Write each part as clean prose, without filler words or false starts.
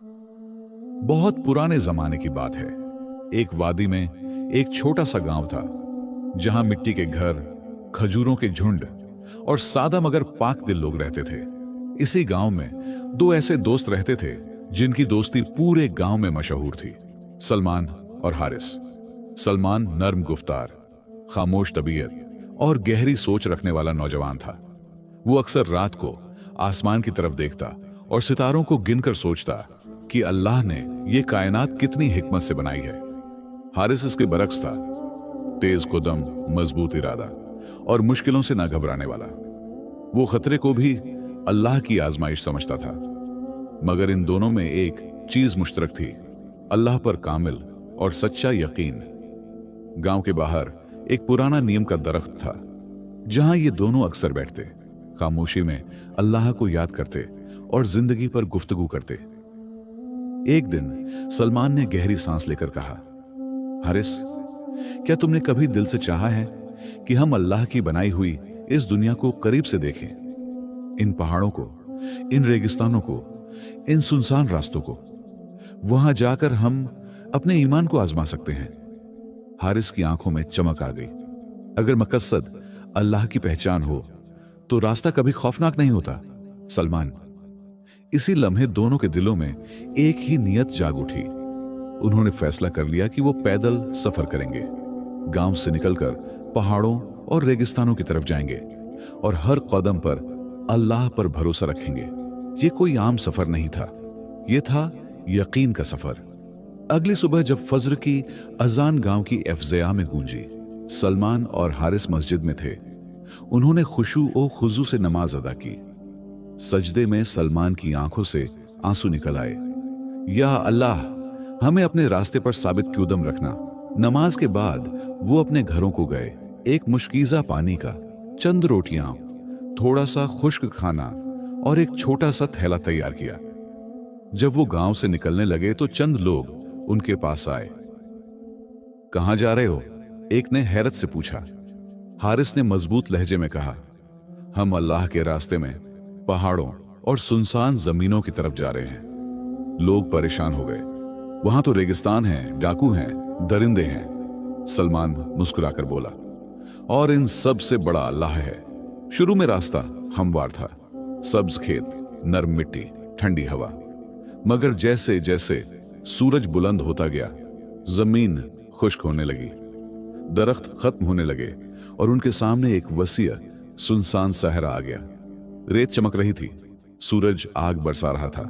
बहुत पुराने जमाने की बात है। एक वादी में एक छोटा सा गांव था, जहां मिट्टी के घर, खजूरों के झुंड और सादा मगर पाक दिल लोग रहते थे। इसी गांव में दो ऐसे दोस्त रहते थे जिनकी दोस्ती पूरे गांव में मशहूर थी, सलमान और हारिस। सलमान नर्म गुफ्तार, खामोश तबीयत और गहरी सोच रखने वाला नौजवान था। वो अक्सर रात को आसमान की तरफ देखता और सितारों को गिनकर सोचता कि अल्लाह ने ये कायनात कितनी हिकमत से बनाई है। हारिस इसके बरक्स था, तेज कदम, मजबूत इरादा और मुश्किलों से ना घबराने वाला। वो खतरे को भी अल्लाह की आजमाइश समझता था। मगर इन दोनों में एक चीज मुश्तरक थी, अल्लाह पर कामिल और सच्चा यकीन। गांव के बाहर एक पुराना नीम का दरख्त था, जहां ये दोनों अक्सर बैठते, खामोशी में अल्लाह को याद करते और जिंदगी पर गुफ्तगू करते। एक दिन सलमान ने गहरी सांस लेकर कहा, हारिस, क्या तुमने कभी दिल से चाहा है कि हम अल्लाह की बनाई हुई इस दुनिया को करीब से देखें? इन पहाड़ों को, इन रेगिस्तानों को, इन सुनसान रास्तों को। वहां जाकर हम अपने ईमान को आजमा सकते हैं। हारिस की आंखों में चमक आ गई। अगर मकसद अल्लाह की पहचान हो तो रास्ता कभी खौफनाक नहीं होता। सलमान, इसी लम्हे दोनों के दिलों में एक ही नियत जाग उठी। उन्होंने फैसला कर लिया कि वो पैदल सफर करेंगे, गांव से निकलकर पहाड़ों और रेगिस्तानों की तरफ जाएंगे और हर कदम पर अल्लाह पर भरोसा रखेंगे। ये कोई आम सफर नहीं था, ये था यकीन का सफर। अगली सुबह जब फज्र की अजान गांव की एफज़िया में गूंजी, सलमान और हारिस मस्जिद में थे। उन्होंने खुशू और खुजू से नमाज अदा की। सजदे में सलमान की आंखों से आंसू निकल आए। या अल्लाह, हमें अपने रास्ते पर साबित क्यूदम रखना। नमाज के बाद वो अपने घरों को गए। एक मुश्कीजा पानी का, चंद रोटियां, थोड़ा सा खुश्क खाना और एक छोटा सा थैला तैयार किया। जब वो गांव से निकलने लगे तो चंद लोग उनके पास आए। कहां जा रहे हो? एक ने हैरत से पूछा। हारिस ने मजबूत लहजे में कहा, हम अल्लाह के रास्ते में पहाड़ों और सुनसान जमीनों की तरफ जा रहे हैं। लोग परेशान हो गए। वहां तो रेगिस्तान है, डाकू हैं, दरिंदे हैं। सलमान मुस्कुराकर बोला, और इन सब से बड़ा अल्लाह है। शुरू में रास्ता हमवार था, सब्ज खेत, नरम मिट्टी, ठंडी हवा। मगर जैसे जैसे सूरज बुलंद होता गया, जमीन खुश्क होने लगी, दरख्त खत्म होने लगे और उनके सामने एक वसीय सुनसान सहरा आ गया। रेत चमक रही थी, सूरज आग बरसा रहा था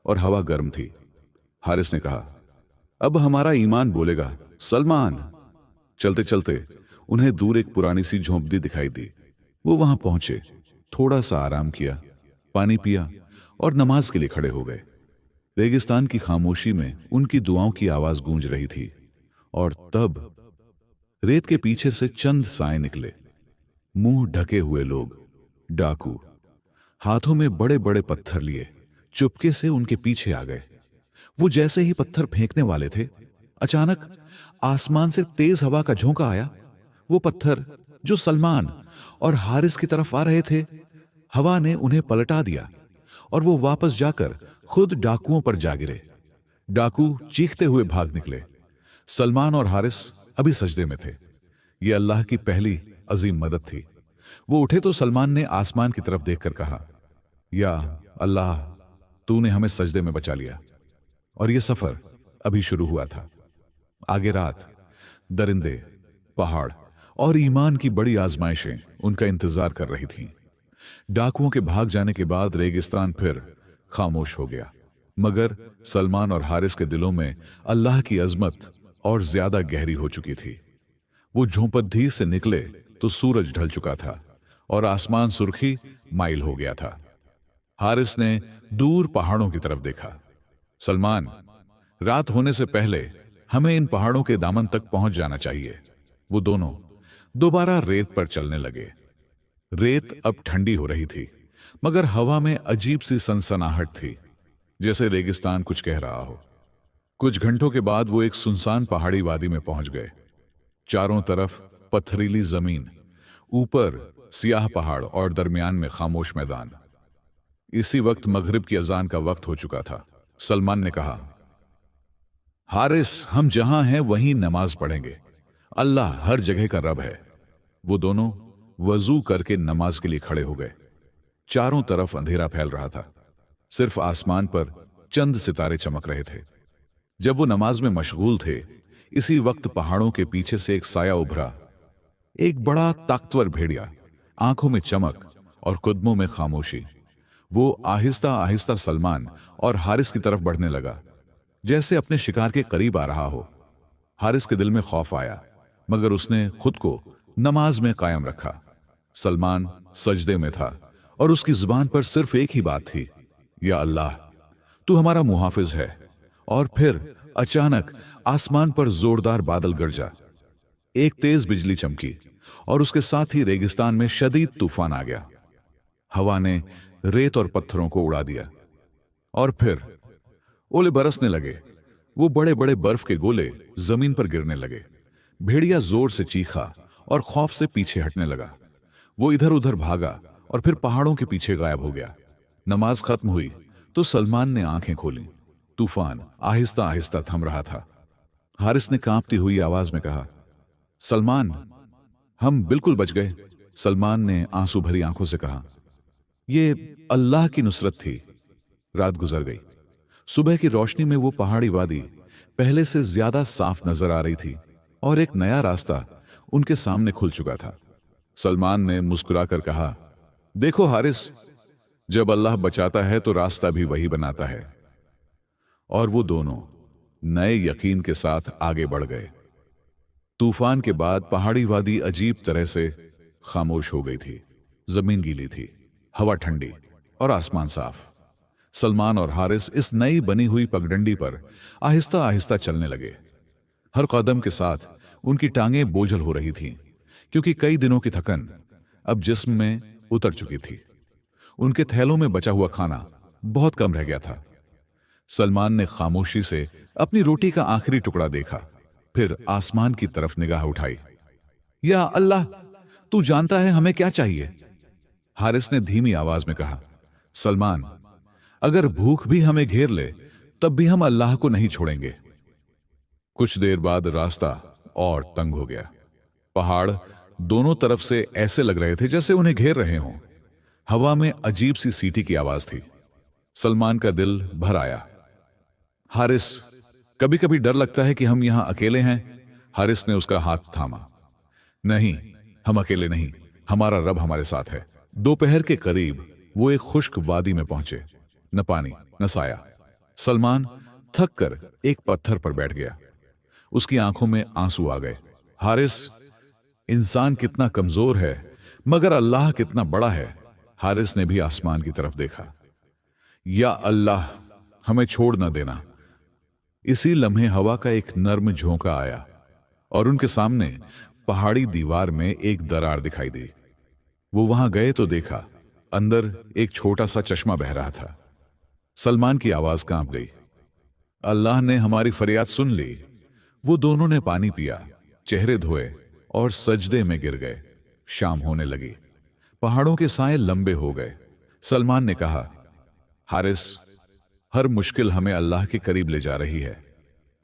और हवा गर्म थी। हारिस ने कहा, अब हमारा ईमान बोलेगा। सलमान। चलते चलते उन्हें दूर एक पुरानी सी झोंपड़ी दिखाई दी। वो वहां पहुंचे, थोड़ा सा आराम किया, पानी पिया और नमाज के लिए खड़े हो गए। रेगिस्तान की खामोशी में उनकी दुआओं की आवाज गूंज रही थी। और तब रेत के पीछे से चंद साए निकले, मुंह ढके हुए लोग, डाकू, हाथों में बड़े बड़े पत्थर लिए, चुपके से उनके पीछे आ गए। वो जैसे ही पत्थर फेंकने वाले थे, अचानक आसमान से तेज हवा का झोंका आया। वो पत्थर जो सलमान और हारिस की तरफ आ रहे थे, हवा ने उन्हें पलटा दिया और वो वापस जाकर खुद डाकुओं पर जा गिरे। डाकू चीखते हुए भाग निकले। सलमान और हारिस अभी सजदे में थे। ये अल्लाह की पहली अजीम मदद थी। वो उठे तो सलमान ने आसमान की तरफ देखकर कहा, या अल्लाह, तूने हमें सजदे में बचा लिया। और ये सफर अभी शुरू हुआ था। आगे रात, दरिंदे, पहाड़ और ईमान की बड़ी आजमाइशें उनका इंतजार कर रही थीं। डाकुओं के भाग जाने के बाद रेगिस्तान फिर खामोश हो गया, मगर सलमान और हारिस के दिलों में अल्लाह की अजमत और ज्यादा गहरी हो चुकी थी। वो झोंपड़ी से निकले तो सूरज ढल चुका था और आसमान सुर्खी माइल हो गया था। हारिस ने दूर पहाड़ों की तरफ देखा। सलमान, रात होने से पहले हमें इन पहाड़ों के दामन तक पहुंच जाना चाहिए। वो दोनों दोबारा रेत पर चलने लगे। रेत अब ठंडी हो रही थी, मगर हवा में अजीब सी सनसनाहट थी, जैसे रेगिस्तान कुछ कह रहा हो। कुछ घंटों के बाद वो एक सुनसान पहाड़ी वादी में पहुंच गए। चारों तरफ पथरीली जमीन, ऊपर सियाह पहाड़ और दरमियान में खामोश मैदान। इसी वक्त मगरिब की अजान का वक्त हो चुका था। सलमान ने कहा, हारिस, हम जहां हैं वहीं नमाज पढ़ेंगे। अल्लाह हर जगह का रब है। वो दोनों वजू करके नमाज के लिए खड़े हो गए। चारों तरफ अंधेरा फैल रहा था, सिर्फ आसमान पर चंद सितारे चमक रहे थे। जब वो नमाज में मशगूल थे, इसी वक्त पहाड़ों के पीछे से एक साया उभरा। एक बड़ा ताकतवर भेड़िया, आंखों में चमक और कदमों में खामोशी। वो आहिस्ता आहिस्ता सलमान और हारिस की तरफ बढ़ने लगा, जैसे अपने शिकार के करीब आ रहा हो। हारिस के दिल में खौफ आया, मगर उसने खुद को नमाज में कायम रखा। सलमान सजदे में था और उसकी जुबान पर सिर्फ एक ही बात थी, या अल्लाह, तू हमारा मुहाफिज है। और फिर अचानक आसमान पर जोरदार बादल गरजा। एक तेज बिजली चमकी और उसके साथ ही रेगिस्तान में शदीद तूफान आ गया। हवा ने रेत और पत्थरों को उड़ा दिया और फिर ओले बरसने लगे। वो बड़े बड़े बर्फ के गोले जमीन पर गिरने लगे। भेड़िया जोर से चीखा और खौफ से पीछे हटने लगा। वो इधर उधर भागा और फिर पहाड़ों के पीछे गायब हो गया। नमाज खत्म हुई तो सलमान ने आंखें खोली। तूफान आहिस्ता आहिस्ता थम रहा था। हारिस ने कांपती हुई आवाज में कहा, सलमान, हम बिल्कुल बच गए। सलमान ने आंसू भरी आंखों से कहा, ये अल्लाह की नुसरत थी। रात गुजर गई। सुबह की रोशनी में वो पहाड़ी वादी पहले से ज्यादा साफ नजर आ रही थी और एक नया रास्ता उनके सामने खुल चुका था। सलमान ने मुस्कुराकर कहा, देखो हारिस, जब अल्लाह बचाता है तो रास्ता भी वही बनाता है। और वो दोनों नए यकीन के साथ आगे बढ़ गए। तूफान के बाद पहाड़ी वादी अजीब तरह से खामोश हो गई थी। जमीन गीली थी, हवा ठंडी और आसमान साफ। सलमान और हारिस इस नई बनी हुई पगडंडी पर आहिस्ता आहिस्ता चलने लगे। हर कदम के साथ उनकी टांगें बोझल हो रही थीं, क्योंकि कई दिनों की थकन अब जिस्म में उतर चुकी थी। उनके थैलों में बचा हुआ खाना बहुत कम रह गया था। सलमान ने खामोशी से अपनी रोटी का आखिरी टुकड़ा देखा, फिर आसमान की तरफ निगाह उठाई। या अल्लाह, तू जानता है हमें क्या चाहिए। हारिस ने धीमी आवाज में कहा, सलमान, अगर भूख भी हमें घेर ले तब भी हम अल्लाह को नहीं छोड़ेंगे। कुछ देर बाद रास्ता और तंग हो गया। पहाड़ दोनों तरफ से ऐसे लग रहे थे जैसे उन्हें घेर रहे हों। हवा में अजीब सी सीटी की आवाज थी। सलमान का दिल भर आया। हारिस, कभी कभी डर लगता है कि हम यहां अकेले हैं। हारिस ने उसका हाथ थामा। नहीं, हम अकेले नहीं, हमारा रब हमारे साथ है। दोपहर के करीब वो एक खुश्क वादी में पहुंचे। न पानी न साया। सलमान थक कर एक पत्थर पर बैठ गया। उसकी आंखों में आंसू आ गए। हारिस, इंसान कितना कमजोर है, मगर अल्लाह कितना बड़ा है। हारिस ने भी आसमान की तरफ देखा। या अल्लाह, हमें छोड़ न देना। इसी लम्हे हवा का एक नर्म झोंका आया और उनके सामने पहाड़ी दीवार में एक दरार दिखाई दी। वो वहां गए तो देखा, अंदर एक छोटा सा चश्मा बह रहा था। सलमान की आवाज कांप गई। अल्लाह ने हमारी फरियाद सुन ली। वो दोनों ने पानी पिया, चेहरे धोए और सजदे में गिर गए। शाम होने लगी। पहाड़ों के साए लंबे हो गए। सलमान ने कहा, हारिस, हर मुश्किल हमें अल्लाह के करीब ले जा रही है।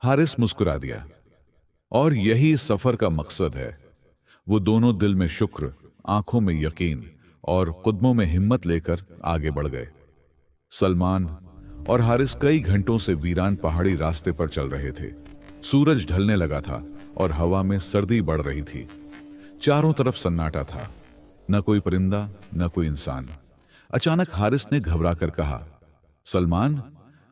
हारिस मुस्कुरा दिया। और यही सफर का मकसद है। वो दोनों दिल में शुक्र, आंखों में यकीन और कदमों में हिम्मत लेकर आगे बढ़ गए। सलमान और हारिस कई घंटों से वीरान पहाड़ी रास्ते पर चल रहे थे। सूरज ढलने लगा था और हवा में सर्दी बढ़ रही थी। चारों तरफ सन्नाटा था, न कोई परिंदा न कोई इंसान। अचानक हारिस ने घबरा कर कहा, सलमान,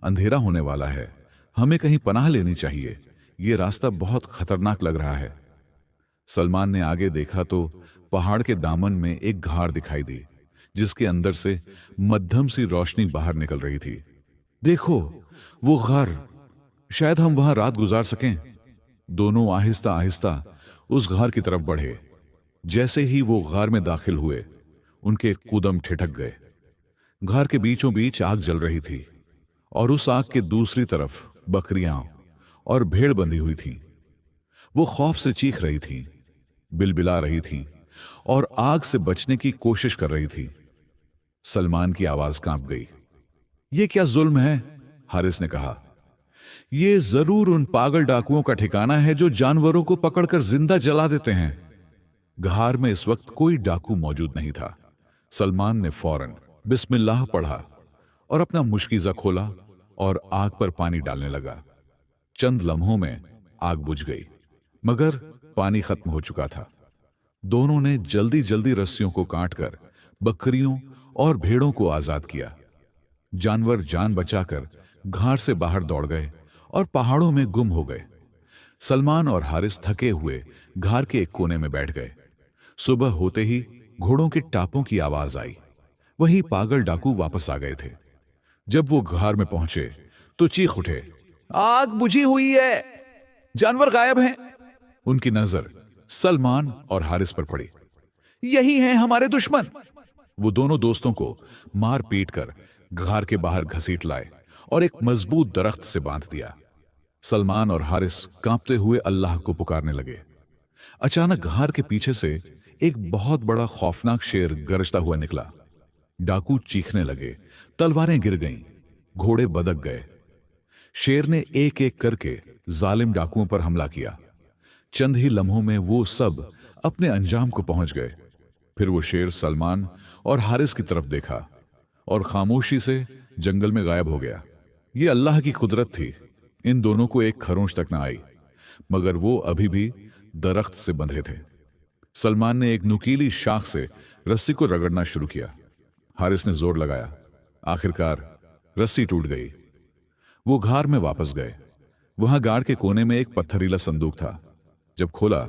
अंधेरा होने वाला है, हमें कहीं पनाह लेनी चाहिए। यह रास्ता बहुत खतरनाक लग रहा है। सलमान ने आगे देखा तो पहाड़ के दामन में एक घाड़ दिखाई दी, जिसके अंदर से मध्यम सी रोशनी बाहर निकल रही थी। देखो, वो गार, शायद हम वहां रात गुजार सकें। दोनों आहिस्ता आहिस्ता उस गार की तरफ बढ़े। जैसे ही वो गार में दाखिल हुए, उनके कूदम ठिठक गए। गार के बीचों बीच आग जल रही थी और उस आग के दूसरी तरफ बकरियां और भेड़ बंधी हुई थीं। वो खौफ से चीख रही थीं, बिलबिला रही थीं और आग से बचने की कोशिश कर रही थी। सलमान की आवाज कांप गई। ये क्या जुल्म है? हारिस ने कहा, यह जरूर उन पागल डाकुओं का ठिकाना है जो जानवरों को पकड़कर जिंदा जला देते हैं। गहार में इस वक्त कोई डाकू मौजूद नहीं था। सलमान ने फौरन बिस्मिल्लाह पढ़ा और अपना मुश्किज़ा खोला और आग पर पानी डालने लगा। चंद लम्हों में आग बुझ गई, मगर पानी खत्म हो चुका था। दोनों ने जल्दी जल्दी रस्सियों को काटकर बकरियों और भेड़ों को आजाद किया। जानवर जान बचाकर घाट से बाहर दौड़ गए और पहाड़ों में गुम हो गए। सलमान और हारिस थके हुए घाट के एक कोने में बैठ गए। सुबह होते ही घोड़ों के टापों की आवाज आई। वही पागल डाकू वापस आ गए थे। जब वो घाट में पहुंचे तो चीख उठे, आग बुझी हुई है, जानवर गायब हैं। उनकी नजर सलमान और हारिस पर पड़ी। यही हैं हमारे दुश्मन। वो दोनों दोस्तों को मार पीट कर घाट के बाहर घसीट लाए और एक मजबूत दरख्त से बांध दिया। सलमान और हारिस कांपते हुए अल्लाह को पुकारने लगे। अचानक घाट के पीछे से एक बहुत बड़ा खौफनाक शेर गरजता हुआ निकला। डाकू चीखने लगे, तलवारें गिर गईं, घोड़े बदक गए। शेर ने एक एक करके जालिम डाकुओं पर हमला किया। चंद ही लम्हों में वो सब अपने अंजाम को पहुंच गए। फिर वो शेर सलमान और हारिस की तरफ देखा और खामोशी से जंगल में गायब हो गया। ये अल्लाह की कुदरत थी। इन दोनों को एक खरोंच तक ना आई, मगर वो अभी भी दरख्त से बंधे थे। सलमान ने एक नुकीली शाख से रस्सी को रगड़ना शुरू किया। हारिस ने जोर लगाया। आखिरकार रस्सी टूट गई। वो घाट में वापस गए। वहां गाड़ के कोने में एक पत्थरीला संदूक था। जब खोला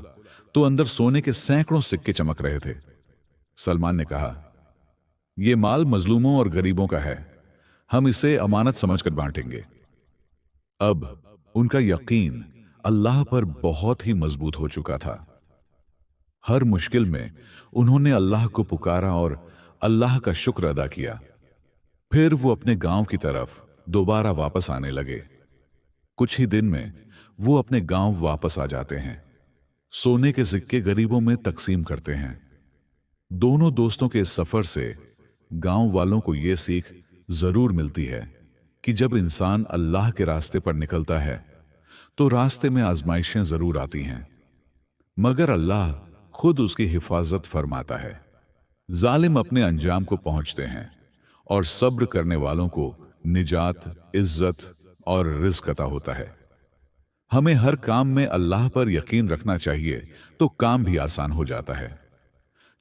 तो अंदर सोने के सैकड़ों सिक्के चमक रहे थे। सलमान ने कहा, यह माल मजलूमों और गरीबों का है, हम इसे अमानत समझकर बांटेंगे। अब उनका यकीन अल्लाह पर बहुत ही मजबूत हो चुका था। हर मुश्किल में उन्होंने अल्लाह को पुकारा और अल्लाह का शुक्र अदा किया। फिर वो अपने गांव की तरफ दोबारा वापस आने लगे। कुछ ही दिन में वो अपने गांव वापस आ जाते हैं। सोने के सिक्के गरीबों में तकसीम करते हैं। दोनों दोस्तों के इस सफर से गांव वालों को यह सीख जरूर मिलती है कि जब इंसान अल्लाह के रास्ते पर निकलता है तो रास्ते में आजमाइशें जरूर आती हैं, मगर अल्लाह खुद उसकी हिफाजत फरमाता है। जालिम अपने अंजाम को पहुंचते हैं और सब्र करने वालों को निजात, इज्जत और रिज़्क अता होता है। हमें हर काम में अल्लाह पर यकीन रखना चाहिए तो काम भी आसान हो जाता है।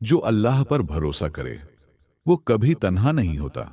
जो अल्लाह पर भरोसा करे वो कभी तन्हा नहीं होता।